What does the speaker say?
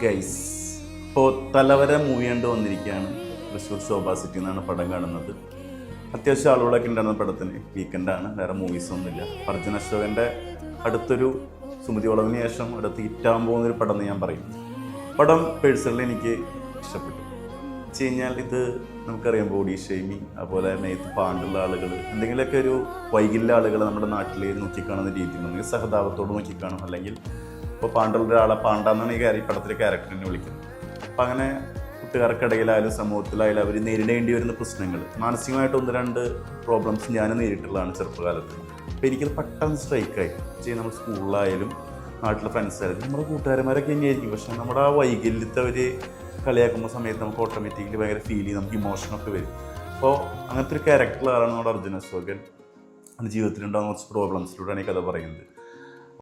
Guys ഇപ്പോൾ തലവര movie കണ്ട് വന്നിരിക്കുകയാണ്. തൃശ്ശൂർ ശോഭാ സിറ്റി എന്നാണ് പടം കാണുന്നത്. അത്യാവശ്യം ആളുകളൊക്കെ ഉണ്ടായിരുന്ന പടത്തിന്. വീക്കെൻഡാണ്, വേറെ മൂവീസൊന്നുമില്ല. അർജുൻ അശോകൻ്റെ അടുത്തൊരു സുമതി വളവിന് ശേഷം അടുത്ത് ഹിറ്റാകാൻ പോകുന്നൊരു പടം എന്ന് ഞാൻ പറയും. പടം പേഴ്സണലി എനിക്ക് ഇഷ്ടപ്പെട്ടു. വെച്ച് കഴിഞ്ഞാൽ ഇത് നമുക്കറിയാം, ബോഡി ഷെയ്മിങ്, അതുപോലെ മേത്ത് പാണ്ടുള്ള ആളുകൾ, എന്തെങ്കിലുമൊക്കെ ഒരു വൈകല്യ ആളുകൾ നമ്മുടെ നാട്ടിൽ നോക്കിക്കാണുന്ന രീതിയിൽ ഒന്നെങ്കിൽ സഹതാപത്തോട് നോക്കിക്കാണും, അല്ലെങ്കിൽ ഇപ്പോൾ പാണ്ടുള്ള ഒരാളെ പാണ്ടാന്നാണ് ഈ പടത്തിലെ ക്യാരക്ടറിനെ വിളിക്കുന്നത്. അപ്പം അങ്ങനെ കൂട്ടുകാർക്കിടയിലായാലും സമൂഹത്തിലായാലും അവർ നേരിടേണ്ടി വരുന്ന പ്രശ്നങ്ങൾ, മാനസികമായിട്ട് ഒന്ന് രണ്ട് പ്രോബ്ലംസ് ഞാൻ നേരിട്ടുള്ളതാണ് ചെറുപ്പകാലത്ത്. അപ്പോൾ എനിക്കത് പെട്ടെന്ന് സ്ട്രൈക്കായി. നമ്മൾ സ്കൂളിലായാലും നാട്ടിലെ ഫ്രണ്ട്സായാലും നമ്മുടെ കൂട്ടുകാരന്മാരൊക്കെ തന്നെയായിരിക്കും, പക്ഷേ നമ്മുടെ ആ വൈകല്യത്തെ അവർ കളിയാക്കുമ്പോൾ സമയത്ത് നമുക്ക് ഓട്ടോമാറ്റിക്കലി ഭയങ്കര ഫീൽ ചെയ്യും, നമുക്ക് ഇമോഷനൊക്കെ വരും. അപ്പോൾ അങ്ങനത്തെ ഒരു ക്യാരക്ടറിലാണ് നമ്മുടെ അർജുൻ അശോകൻ. എൻ്റെ ജീവിതത്തിലുണ്ടാകുന്ന കുറച്ച് പ്രോബ്ലംസിലൂടെയാണ് ഈ കഥ പറയുന്നത്.